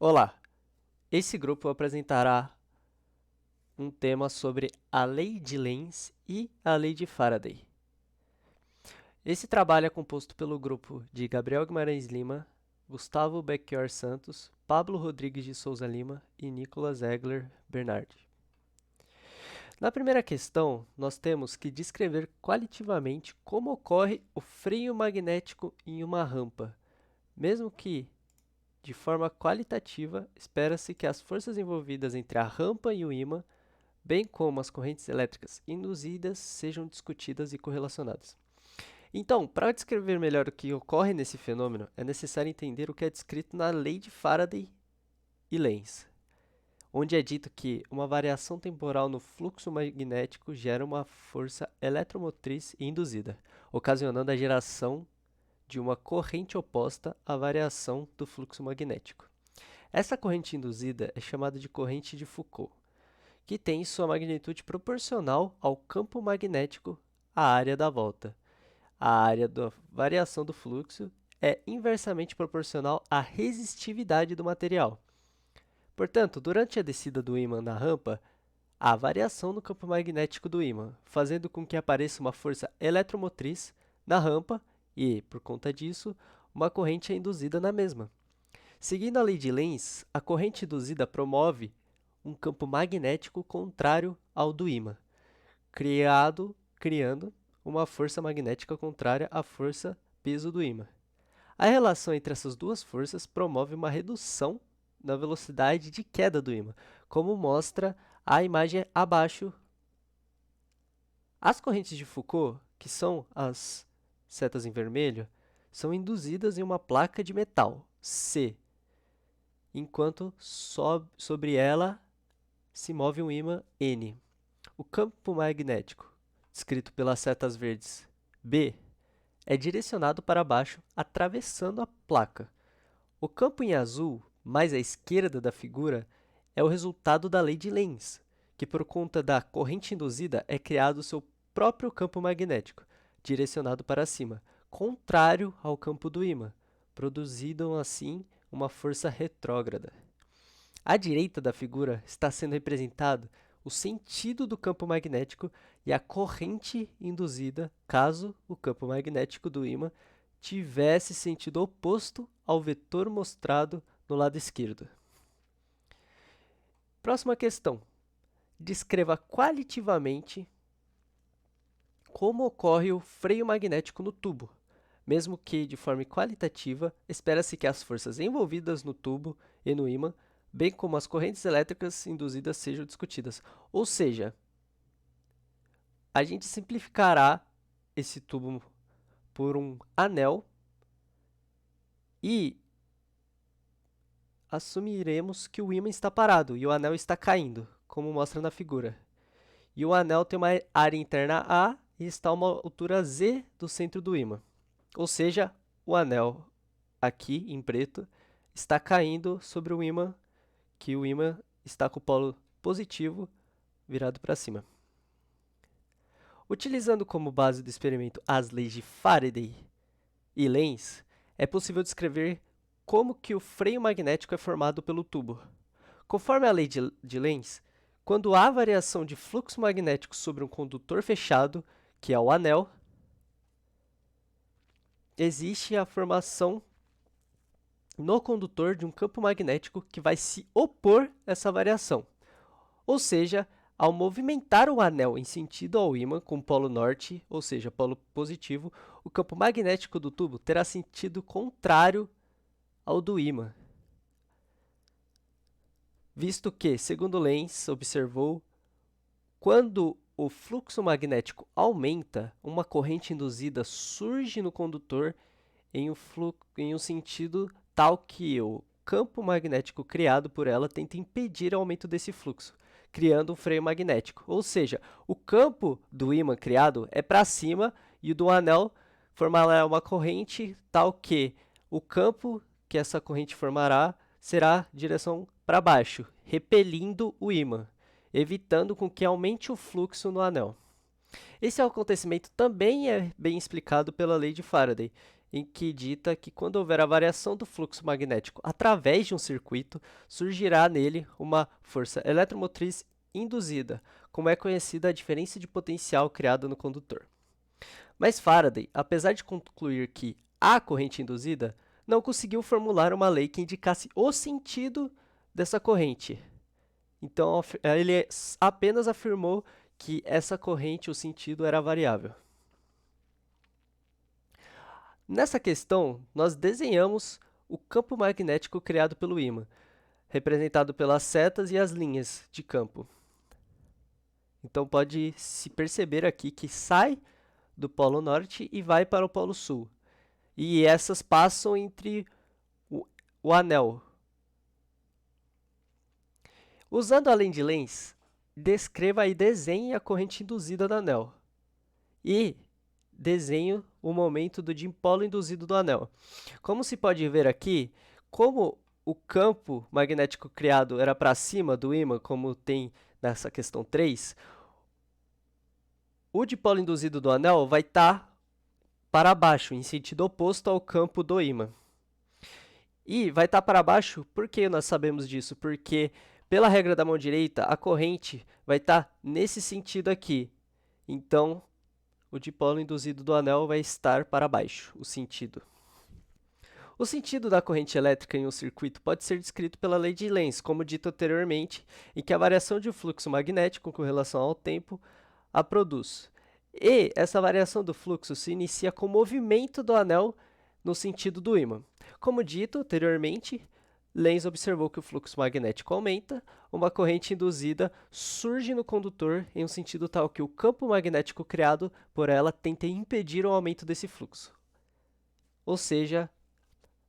Olá, esse grupo apresentará um tema sobre a lei de Lenz e a lei de Faraday. Esse trabalho é composto pelo grupo de Gabriel Guimarães Lima, Gustavo Belchior Santos, Pablo Rodrigues de Souza Lima e Nicolas Egler Bernardi. Na primeira questão, nós temos que descrever qualitativamente como ocorre o freio magnético em uma rampa, mesmo que de forma qualitativa, espera-se que as forças envolvidas entre a rampa e o ímã, bem como as correntes elétricas induzidas, sejam discutidas e correlacionadas. Então, para descrever melhor o que ocorre nesse fenômeno, é necessário entender o que é descrito na lei de Faraday e Lenz, onde é dito que uma variação temporal no fluxo magnético gera uma força eletromotriz induzida, ocasionando a geração de uma corrente oposta à variação do fluxo magnético. Essa corrente induzida é chamada de corrente de Foucault, que tem sua magnitude proporcional ao campo magnético à área da volta. A área da variação do fluxo é inversamente proporcional à resistividade do material. Portanto, durante a descida do ímã na rampa, há variação no campo magnético do ímã, fazendo com que apareça uma força eletromotriz na rampa e, por conta disso, uma corrente é induzida na mesma. Seguindo a lei de Lenz, a corrente induzida promove um campo magnético contrário ao do ímã, criando uma força magnética contrária à força peso do ímã. A relação entre essas duas forças promove uma redução na velocidade de queda do ímã, como mostra a imagem abaixo. As correntes de Foucault, que são as setas em vermelho, são induzidas em uma placa de metal, C, enquanto sobre ela se move um ímã N. O campo magnético, descrito pelas setas verdes B, é direcionado para baixo, atravessando a placa. O campo em azul, mais à esquerda da figura, é o resultado da lei de Lenz, que por conta da corrente induzida é criado o seu próprio campo magnético, direcionado para cima, contrário ao campo do ímã, produzindo assim uma força retrógrada. À direita da figura está sendo representado o sentido do campo magnético e a corrente induzida caso o campo magnético do ímã tivesse sentido oposto ao vetor mostrado no lado esquerdo. Próxima questão. Descreva qualitativamente como ocorre o freio magnético no tubo. Mesmo que de forma qualitativa, espera-se que as forças envolvidas no tubo e no ímã, bem como as correntes elétricas induzidas, sejam discutidas. Ou seja, a gente simplificará esse tubo por um anel e assumiremos que o ímã está parado e o anel está caindo, como mostra na figura. E o anel tem uma área interna A e está a uma altura Z do centro do ímã. Ou seja, o anel aqui em preto está caindo sobre o ímã, que o ímã está com o polo positivo virado para cima. Utilizando como base do experimento as leis de Faraday e Lenz, é possível descrever como que o freio magnético é formado pelo tubo. Conforme a lei de Lenz, quando há variação de fluxo magnético sobre um condutor fechado, que é o anel, existe a formação no condutor de um campo magnético que vai se opor a essa variação. Ou seja, ao movimentar o anel em sentido ao ímã com o polo norte, ou seja, polo positivo, o campo magnético do tubo terá sentido contrário ao do ímã, visto que, segundo Lenz observou, quando o fluxo magnético aumenta, uma corrente induzida surge no condutor em um sentido tal que o campo magnético criado por ela tenta impedir o aumento desse fluxo, criando um freio magnético. Ou seja, o campo do ímã criado é para cima e o do anel formará uma corrente tal que o campo que essa corrente formará será direção para baixo, repelindo o ímã, evitando com que aumente o fluxo no anel. Esse acontecimento também é bem explicado pela lei de Faraday, em que dita que quando houver a variação do fluxo magnético através de um circuito, surgirá nele uma força eletromotriz induzida, como é conhecida a diferença de potencial criada no condutor. Mas Faraday, apesar de concluir que há corrente induzida, não conseguiu formular uma lei que indicasse o sentido dessa corrente. Então, ele apenas afirmou que essa corrente, o sentido, era variável. Nessa questão, nós desenhamos o campo magnético criado pelo ímã, representado pelas setas e as linhas de campo. Então, pode-se perceber aqui que sai do Polo Norte e vai para o Polo Sul. E essas passam entre o anel. Usando a lei de Lenz, descreva e desenhe a corrente induzida do anel. E desenho o momento do dipolo induzido do anel. Como se pode ver aqui, como o campo magnético criado era para cima do ímã, como tem nessa questão 3, o dipolo induzido do anel vai estar para baixo, em sentido oposto ao campo do ímã. E vai estar para baixo, por que nós sabemos disso? Porque, pela regra da mão direita, a corrente vai estar nesse sentido aqui. Então, o dipolo induzido do anel vai estar para baixo, o sentido. O sentido da corrente elétrica em um circuito pode ser descrito pela lei de Lenz, como dito anteriormente, em que a variação de fluxo magnético com relação ao tempo a produz. E essa variação do fluxo se inicia com o movimento do anel no sentido do ímã. Como dito anteriormente, Lenz observou que o fluxo magnético aumenta, uma corrente induzida surge no condutor em um sentido tal que o campo magnético criado por ela tenta impedir o aumento desse fluxo. Ou seja,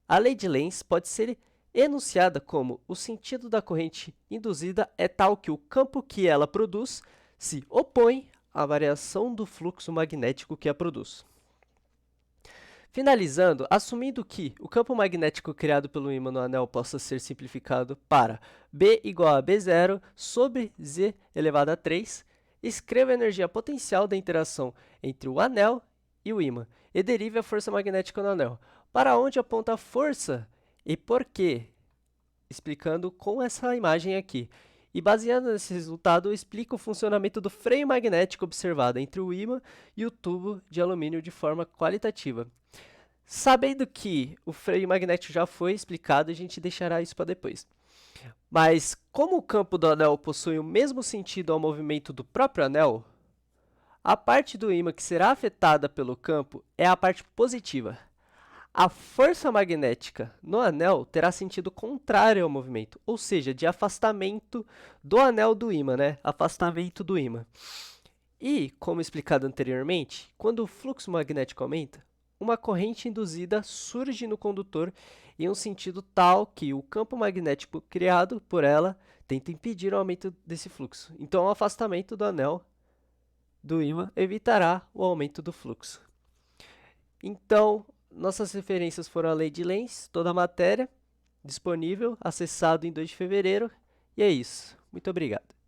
a lei de Lenz pode ser enunciada como o sentido da corrente induzida é tal que o campo que ela produz se opõe à variação do fluxo magnético que a produz. Finalizando, assumindo que o campo magnético criado pelo ímã no anel possa ser simplificado para B igual a B0 sobre Z elevado a 3, escreva a energia potencial da interação entre o anel e o ímã e derive a força magnética no anel. Para onde aponta a força e por quê? Explicando com essa imagem aqui. E baseado nesse resultado, explica o funcionamento do freio magnético observado entre o ímã e o tubo de alumínio de forma qualitativa. Sabendo que o freio magnético já foi explicado, a gente deixará isso para depois. Mas como o campo do anel possui o mesmo sentido ao movimento do próprio anel, a parte do ímã que será afetada pelo campo é a parte positiva. A força magnética no anel terá sentido contrário ao movimento, ou seja, de afastamento do anel do ímã, Afastamento do ímã. E, como explicado anteriormente, quando o fluxo magnético aumenta, uma corrente induzida surge no condutor em um sentido tal que o campo magnético criado por ela tenta impedir o aumento desse fluxo. Então, o afastamento do anel do ímã evitará o aumento do fluxo. Então, nossas referências foram a lei de Lenz, toda a matéria disponível, acessado em 2 de fevereiro. E é isso. Muito obrigado.